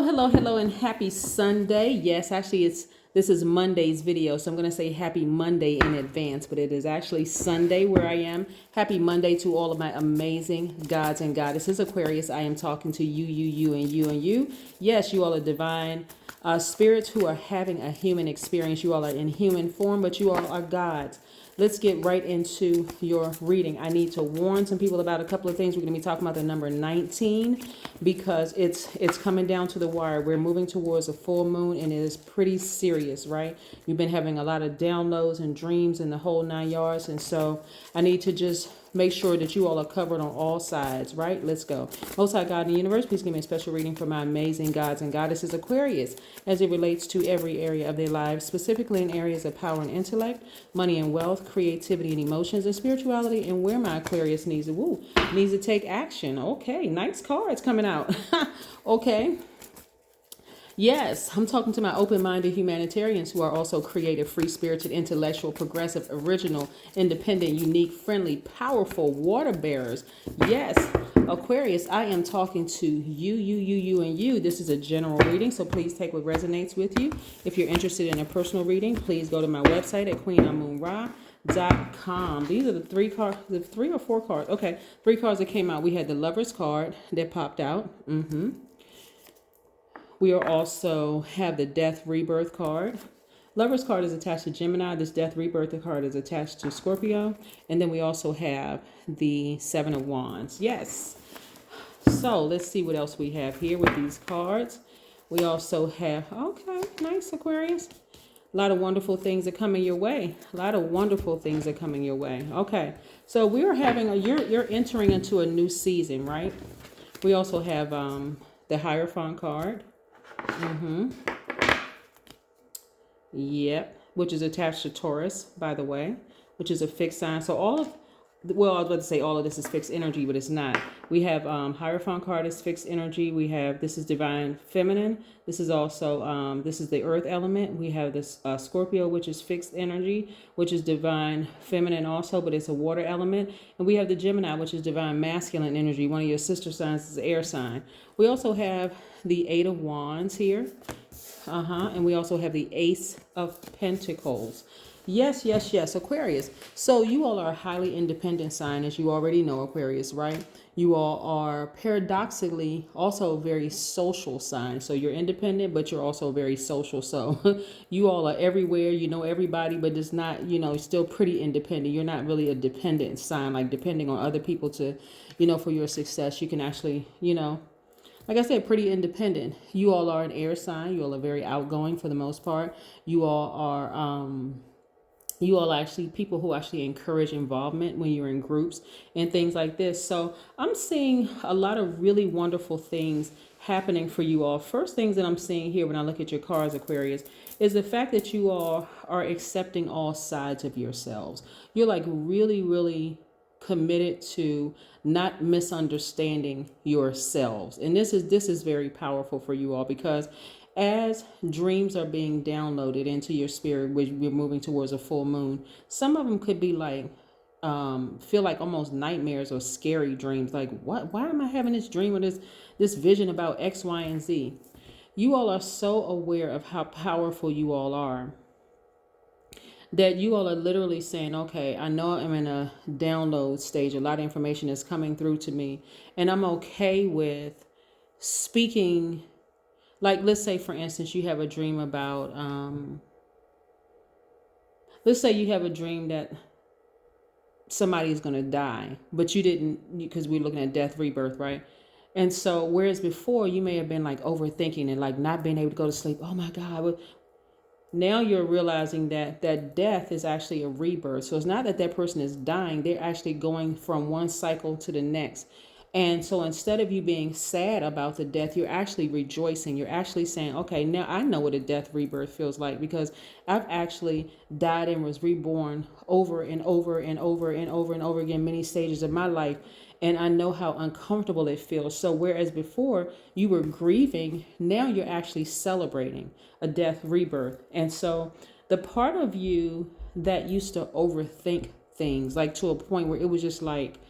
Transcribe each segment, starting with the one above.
Hello, and happy Sunday. Yes, actually, this is Monday's video, so I'm going to say happy Monday in advance, but it is actually Sunday where I am. Happy Monday to all of my amazing gods and goddesses. Aquarius, I am talking to you. Yes, you all are divine spirits who are having a human experience. You all are in human form, but you all are gods. Let's get right into your reading. I need to warn some people about a couple of things. We're going to be talking about the number 19 because it's coming down to the wire. We're moving towards a full moon and it is pretty serious, right? You've been having a lot of downloads and dreams and the whole 9 yards. And so I need to just make sure that you all are covered on all sides, right? Let's go. Most High God in the universe, please give me a special reading for my amazing gods and goddesses Aquarius as it relates to every area of their lives, specifically in areas of power and intellect, money and wealth, creativity and emotions, and spirituality, and where my Aquarius needs to take action. Okay, nice cards coming out. Okay. Yes, I'm talking to my open-minded humanitarians who are also creative, free-spirited, intellectual, progressive, original, independent, unique, friendly, powerful water bearers. Yes, Aquarius, I am talking to you. This is a general reading, so please take what resonates with you. If you're interested in a personal reading, please go to my website at queenamunra.com. These are the three or four cards. Okay, three cards that came out. We had the Lover's card that popped out. We are also have the Death Rebirth card. Lover's card is attached to Gemini. This Death Rebirth card is attached to Scorpio. And then we also have the Seven of Wands. Yes. So let's see what else we have here with these cards. We also have, okay, nice Aquarius. A lot of wonderful things are coming your way. Okay. So we are having you're entering into a new season, right? We also have the Hierophant card. Yep, which is attached to Taurus, by the way, which is a fixed sign. So I was about to say all of this is fixed energy, but it's not. We have Hierophant card is fixed energy. We have, this is divine feminine. This is also, this is the earth element. We have this Scorpio, which is fixed energy, which is divine feminine also, but it's a water element. And we have the Gemini, which is divine masculine energy. One of your sister signs is air sign. We also have the Eight of Wands here. And we also have the Ace of Pentacles. Yes, Aquarius. So you all are a highly independent sign, as you already know, Aquarius, right? You all are paradoxically also a very social sign. So you're independent, but you're also very social. So you all are everywhere, you know everybody, but it's not, still pretty independent. You're not really a dependent sign, like depending on other people to, for your success. You can actually, like I said, pretty independent. You all are an air sign. You all are very outgoing for the most part. You all are actually people who actually encourage involvement when you're in groups and things like this. So I'm seeing a lot of really wonderful things happening for you all. First things that I'm seeing here when I look at your cards, Aquarius, is the fact that you all are accepting all sides of yourselves. You're like really committed to not misunderstanding yourselves. And this is very powerful for you all, because as dreams are being downloaded into your spirit, which we're moving towards a full moon, some of them could be like feel like almost nightmares or scary dreams. Like, why am I having this dream or this vision about X, Y, and Z? You all are so aware of how powerful you all are that you all are literally saying, okay, I know I'm in a download stage. A lot of information is coming through to me, and I'm okay with speaking. Like, let's say, for instance, you have a dream about, let's say you have a dream that somebody's going to die, but you didn't, because we're looking at death, rebirth, right? And so, whereas before you may have been like overthinking and like not being able to go to sleep. Oh my God. Now you're realizing that death is actually a rebirth. So it's not that person is dying. They're actually going from one cycle to the next. And so instead of you being sad about the death, you're actually rejoicing. You're actually saying, okay, now I know what a death rebirth feels like, because I've actually died and was reborn over and over again, many stages of my life. And I know how uncomfortable it feels. So whereas before you were grieving, now you're actually celebrating a death rebirth. And so the part of you that used to overthink things, like to a point where it was just like,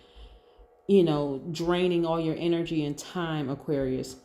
draining all your energy and time, Aquarius,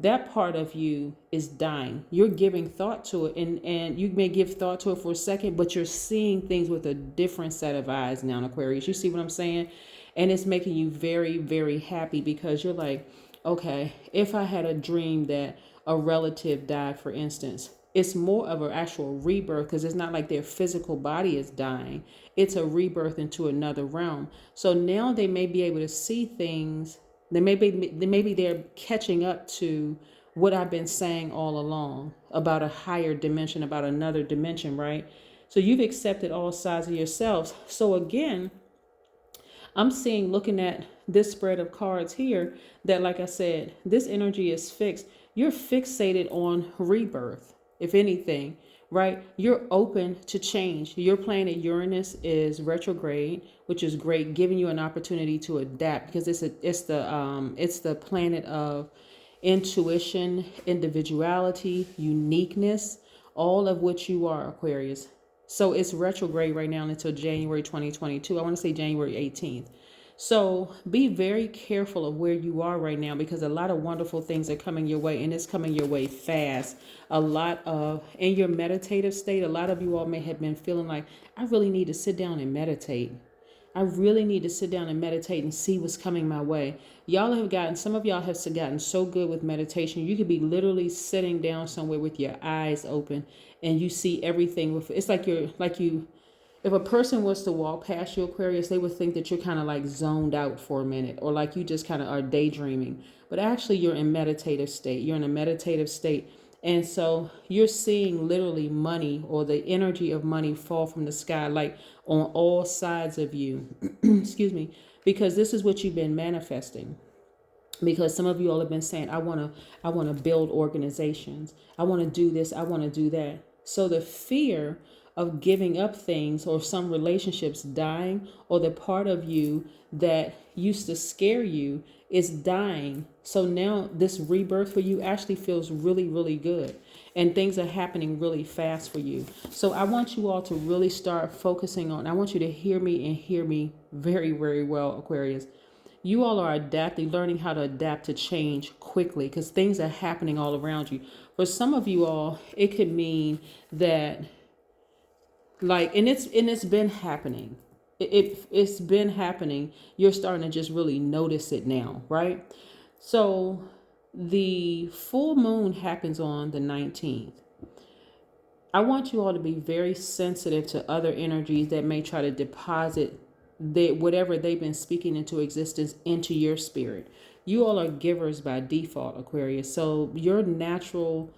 that part of you is dying. You're giving thought to it, and you may give thought to it for a second, but you're seeing things with a different set of eyes now, Aquarius. You see what I'm saying? And it's making you very, very happy because you're like, okay, if I had a dream that a relative died, for instance, it's more of an actual rebirth because it's not like their physical body is dying. It's a rebirth into another realm. So now they may be able to see things. Maybe they're catching up to what I've been saying all along about a higher dimension, about another dimension, right? So you've accepted all sides of yourselves. So again, I'm seeing, looking at this spread of cards here, that, like I said, this energy is fixed. You're fixated on rebirth, if anything, right? You're open to change. Your planet Uranus is retrograde, which is great, giving you an opportunity to adapt because it's the planet of intuition, individuality, uniqueness, all of which you are, Aquarius. So it's retrograde right now until January 2022. I want to say January 18th. So be very careful of where you are right now because a lot of wonderful things are coming your way, and it's coming your way fast. In your meditative state, a lot of you all may have been feeling like, I really need to sit down and meditate. I really need to sit down and meditate and see what's coming my way. Some of y'all have gotten so good with meditation. You could be literally sitting down somewhere with your eyes open and you see everything. It's like if a person was to walk past you, Aquarius, they would think that you're kind of like zoned out for a minute, or like you just kind of are daydreaming. But actually you're in meditative state. You're in a meditative state. And so you're seeing literally money, or the energy of money, fall from the sky, like on all sides of you. Excuse me. Because this is what you've been manifesting. Because some of you all have been saying, I want to build organizations. I want to do this. I want to do that. So the fear of giving up things, or some relationships dying, or the part of you that used to scare you is dying. So now this rebirth for you actually feels really, really good. And things are happening really fast for you. So I want you all to really start focusing on, I want you to hear me, and hear me very, very well, Aquarius. You all are learning how to adapt to change quickly because things are happening all around you. For some of you all, it could mean that, and it's been happening. It's been happening. You're starting to just really notice it now, right? So the full moon happens on the 19th. I want you all to be very sensitive to other energies that may try to deposit whatever they've been speaking into existence into your spirit. You all are givers by default, Aquarius. So your natural,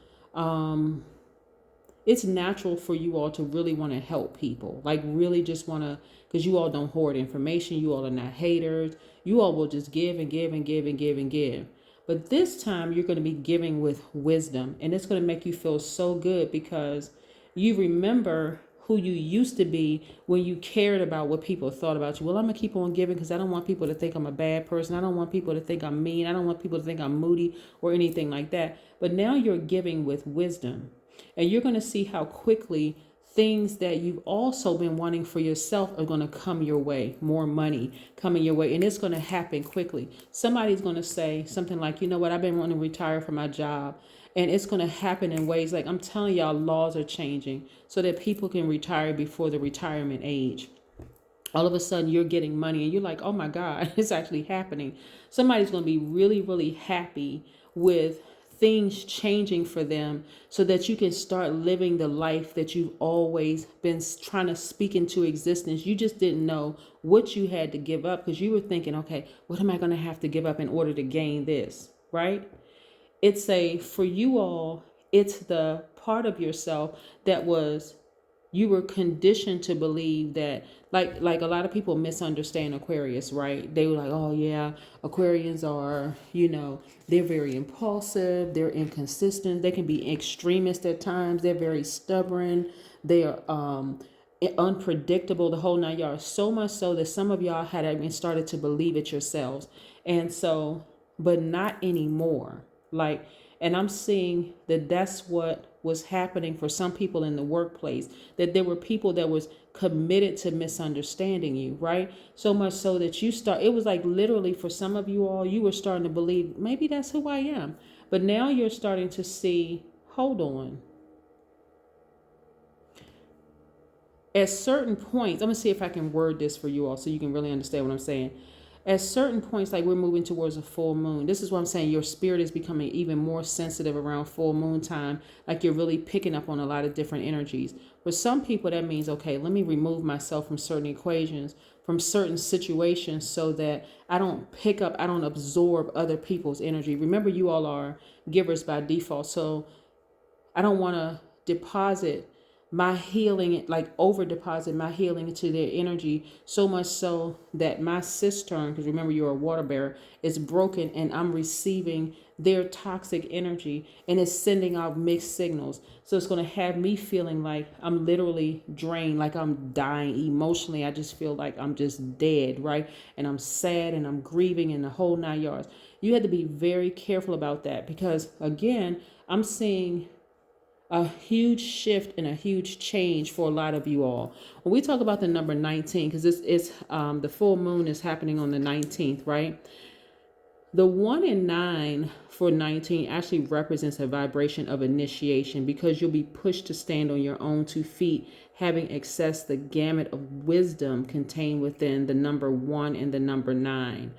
it's natural for you all to really want to help people. Like really just want to, because you all don't hoard information. You all are not haters. You all will just give and give and give and give and give. But this time you're going to be giving with wisdom, and it's going to make you feel so good because you remember who you used to be when you cared about what people thought about you. Well, I'm going to keep on giving because I don't want people to think I'm a bad person. I don't want people to think I'm mean. I don't want people to think I'm moody or anything like that. But now you're giving with wisdom, and you're going to see how quickly things that you've also been wanting for yourself are going to come your way. More money coming your way, and it's going to happen quickly. Somebody's going to say something like, you know what, I've been wanting to retire from my job. And it's going to happen in ways like, I'm telling y'all, laws are changing so that people can retire before the retirement age. All of a sudden you're getting money and you're like, oh my God, it's actually happening. Somebody's going to be really, really happy with things changing for them so that you can start living the life that you've always been trying to speak into existence. You just didn't know what you had to give up because you were thinking, okay, what am I going to have to give up in order to gain this, right? For you all, it's the part of yourself that you were conditioned to believe that, like a lot of people misunderstand Aquarius, right? They were like, oh yeah, Aquarians are, they're very impulsive, they're inconsistent, they can be extremist at times, they're very stubborn, they are unpredictable, the whole nine yards. So much so that some of y'all had even started to believe it yourselves. And so, but not anymore. And I'm seeing that that's what was happening for some people in the workplace, that there were people that was committed to misunderstanding you, right? So much so that it was like literally for some of you all, you were starting to believe, maybe that's who I am. But now you're starting to see, hold on. At certain points, I'm going to see if I can word this for you all so you can really understand what I'm saying. At certain points, like we're moving towards a full moon, this is what I'm saying. Your spirit is becoming even more sensitive around full moon time. Like you're really picking up on a lot of different energies. For some people, that means, okay, let me remove myself from certain equations, from certain situations so that I don't pick up, I don't absorb other people's energy. Remember, you all are givers by default. So I don't want to deposit my healing, like over deposit my healing into their energy, so much so that my cistern, because remember you're a water bearer, is broken and I'm receiving their toxic energy and it's sending out mixed signals. So it's going to have me feeling like I'm literally drained, like I'm dying emotionally. I just feel like I'm just dead, right? And I'm sad and I'm grieving and the whole 9 yards. You had to be very careful about that because, again, I'm seeing a huge shift and a huge change for a lot of you all. When we talk about the number 19, because this is the full moon is happening on the 19th, right? The 1 and 9 for 19 actually represents a vibration of initiation because you'll be pushed to stand on your own 2 feet, having accessed the gamut of wisdom contained within the number 1 and the number 9.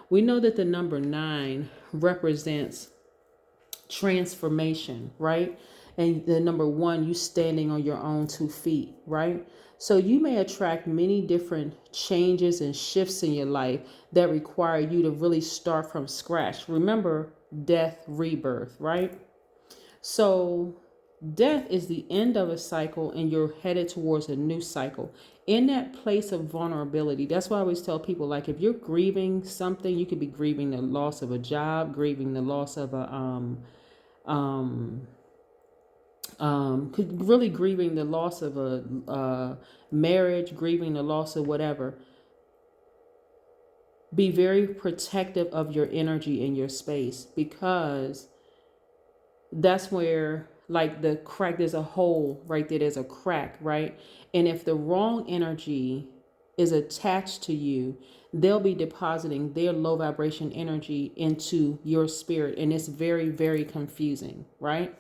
We know that the number 9 represents transformation, right? And the number 1, you standing on your own 2 feet, right? So you may attract many different changes and shifts in your life that require you to really start from scratch. Remember, death, rebirth, right? So death is the end of a cycle and you're headed towards a new cycle. In that place of vulnerability, that's why I always tell people, like, if you're grieving something, you could be grieving the loss of a job, grieving the loss of could really grieving the loss of a marriage, grieving the loss of whatever. Be very protective of your energy and your space because that's where, like, the crack, there's a hole right there, there's a crack, right? And if the wrong energy is attached to you, they'll be depositing their low vibration energy into your spirit, and it's very, very confusing, right?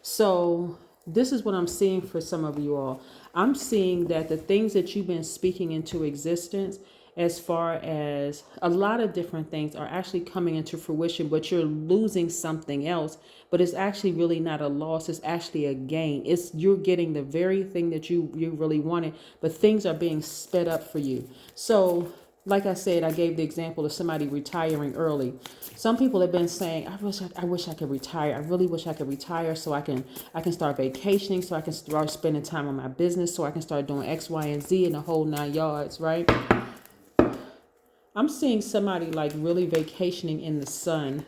So this is what I'm seeing for some of you all. I'm seeing that the things that you've been speaking into existence, as far as a lot of different things, are actually coming into fruition, but you're losing something else. But it's actually really not a loss. It's actually a gain. It's you're getting the very thing that you really wanted, but things are being sped up for you. So like I said, I gave the example of somebody retiring early. Some people have been saying, I wish I could retire. I really wish I could retire so I can start vacationing, so I can start spending time on my business, so I can start doing X, Y, and Z in the whole 9 yards, right? I'm seeing somebody like really vacationing in the sun,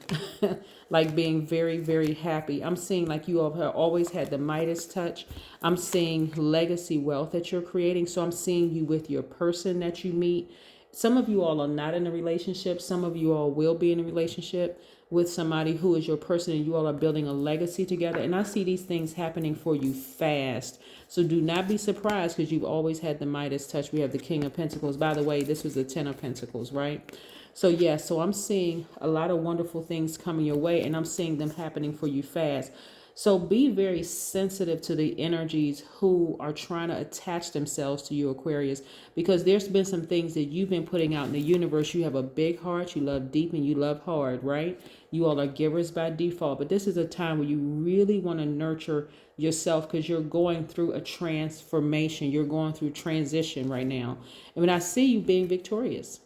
like being very, very happy. I'm seeing like you all have always had the Midas touch. I'm seeing legacy wealth that you're creating. So I'm seeing you with your person that you meet. Some of you all are not in a relationship. Some of you all will be in a relationship with somebody who is your person, and you all are building a legacy together. And I see these things happening for you fast. So do not be surprised because you've always had the Midas touch. We have the King of Pentacles. By the way, this was the 10 of Pentacles, right? So yeah, so I'm seeing a lot of wonderful things coming your way, and I'm seeing them happening for you fast. So be very sensitive to the energies who are trying to attach themselves to you, Aquarius, because there's been some things that you've been putting out in the universe. You have a big heart, you love deep, and you love hard, right? You all are givers by default, but this is a time where you really want to nurture yourself because you're going through a transformation. You're going through transition right now. And when I see you being victorious,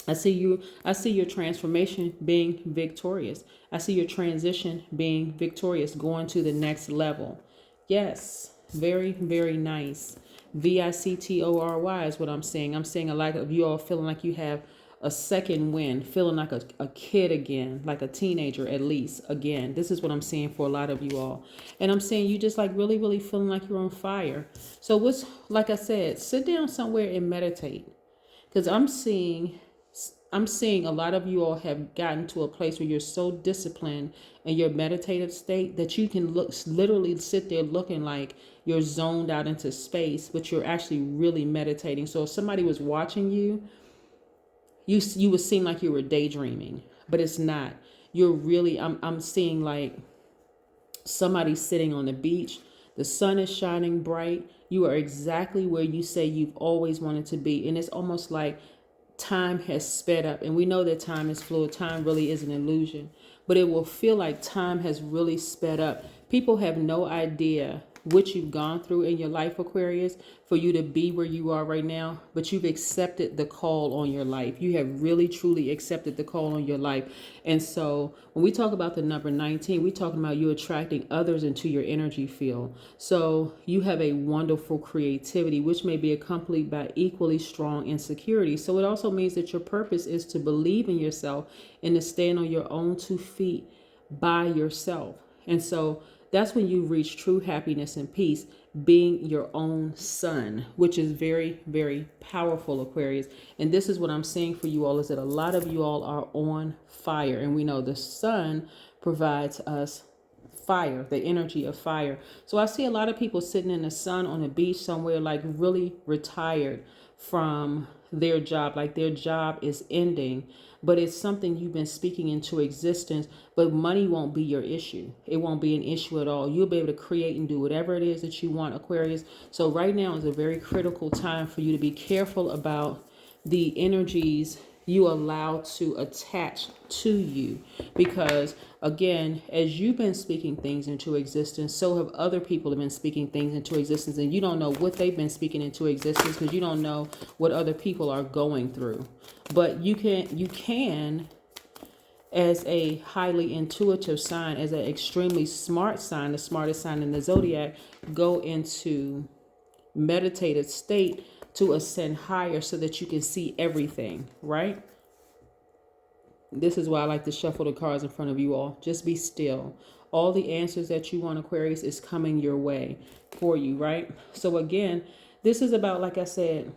I see your transformation being victorious. I see your transition being victorious, going to the next level. Yes, very, very nice. VICTORY is what I'm seeing. I'm seeing a lot of you all feeling like you have a second wind, feeling like a kid again, like a teenager at least again. This is what I'm seeing for a lot of you all. And I'm seeing you just like really, really feeling like you're on fire. So like I said, sit down somewhere and meditate. Because I'm seeing a lot of you all have gotten to a place where you're so disciplined in your meditative state that you can literally sit there looking like you're zoned out into space, but you're actually really meditating. So if somebody was watching you, you would seem like you were daydreaming, but it's not. you're really, I'm seeing like somebody sitting on the beach. The sun is shining bright. You are exactly where you say you've always wanted to be. And it's almost like time has sped up. And we know that time is fluid. Time really is an illusion. But it will feel like time has really sped up. People have no idea what you've gone through in your life, Aquarius, for you to be where you are right now. But you've accepted the call on your life. You have really, truly accepted the call on your life. And so when we talk about the number 19, we're talking about you attracting others into your energy field. So you have a wonderful creativity, which may be accompanied by equally strong insecurity. So it also means that your purpose is to believe in yourself and to stand on your own 2 feet by yourself. And so that's when you reach true happiness and peace, being your own sun, which is very, very powerful, Aquarius. And this is what I'm saying for you all, is that a lot of you all are on fire. And we know the sun provides us fire, the energy of fire. So I see a lot of people sitting in the sun on a beach somewhere, like really retired from their job, like their job is ending, but it's something you've been speaking into existence. But money won't be your issue. It won't be an issue at all. You'll be able to create and do whatever it is that you want, Aquarius. So right now is a very critical time for you to be careful about the energies you allow to attach to you, because again, as you've been speaking things into existence, so have other people have been speaking things into existence, and you don't know what they've been speaking into existence because you don't know what other people are going through. But you can as a highly intuitive sign, as an extremely smart sign, the smartest sign in the zodiac, go into meditative state to ascend higher so that you can see everything, right? This is why I like to shuffle the cards in front of you all. Just be still. All the answers that you want, Aquarius, is coming your way for you, right? So again, this is about, like I said,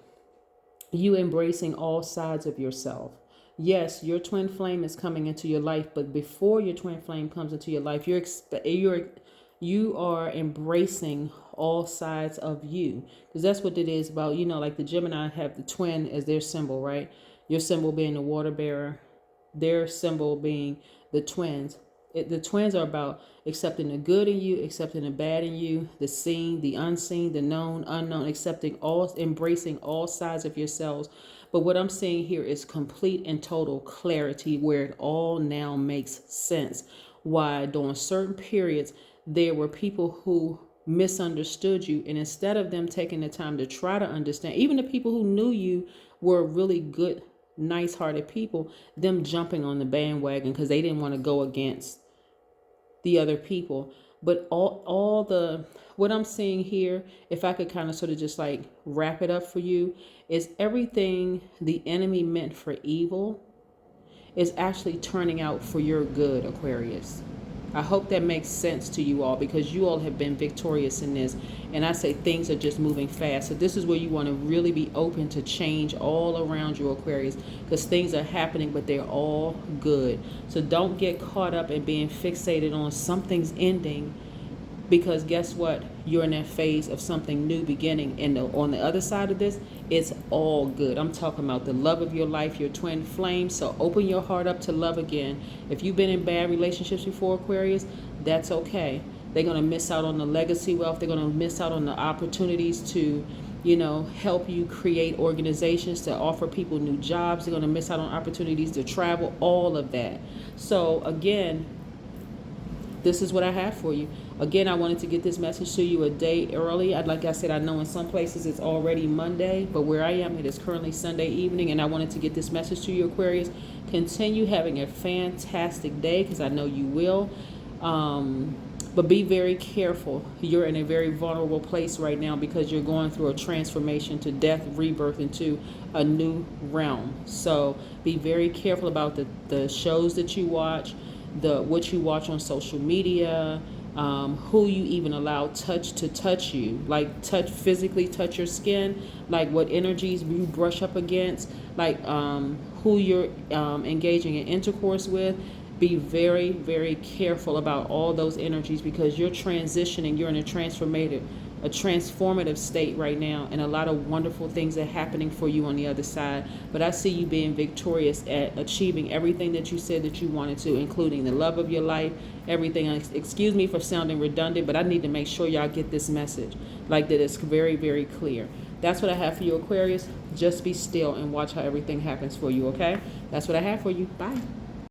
you embracing all sides of yourself. Yes, your twin flame is coming into your life, but before your twin flame comes into your life, you are embracing all sides of you, because that's what it is about. You know, like the Gemini have the twin as their symbol, right? Your symbol being the water bearer, their symbol being the twins. The twins are about accepting the good in you, accepting the bad in you, the seen, the unseen, the known, unknown, accepting all, embracing all sides of yourselves. But what I'm seeing here is complete and total clarity, where it all now makes sense. Why during certain periods there were people who misunderstood you, and instead of them taking the time to try to understand, even the people who knew you were really good, nice-hearted people, them jumping on the bandwagon because they didn't want to go against the other people. But all the what I'm seeing here, if I could kind of sort of just like wrap it up for you, is everything the enemy meant for evil is actually turning out for your good, Aquarius. I hope that makes sense to you all, because you all have been victorious in this. And I say things are just moving fast. So this is where you want to really be open to change all around you, Aquarius, because things are happening, but they're all good. So don't get caught up in being fixated on something's ending, because guess what? You're in that phase of something new beginning. And on the other side of this, it's all good. I'm talking about the love of your life, your twin flame. So open your heart up to love again. If you've been in bad relationships before, Aquarius, that's okay. They're going to miss out on the legacy wealth. They're going to miss out on the opportunities to, help you create organizations, to offer people new jobs. They're going to miss out on opportunities to travel, all of that. So again, this is what I have for you. Again, I wanted to get this message to you a day early. Like I said, I know in some places it's already Monday, but where I am, it is currently Sunday evening, and I wanted to get this message to you, Aquarius. Continue having a fantastic day, because I know you will. But be very careful. You're in a very vulnerable place right now, because you're going through a transformation to death, rebirth into a new realm. So be very careful about the shows that you watch, what you watch on social media, who you even allow to touch you, like physically touch your skin, like what energies you brush up against, like who you're engaging in intercourse with. Be very, very careful about all those energies, because you're transitioning. You're in a a transformative state right now, and a lot of wonderful things are happening for you on the other side. But I see you being victorious at achieving everything that you said that you wanted to, including the love of your life, everything. Excuse me for sounding redundant, but I need to make sure y'all get this message, like that it's very, very clear. That's what I have for you, Aquarius. Just be still and watch how everything happens for you, okay? That's what I have for you. Bye.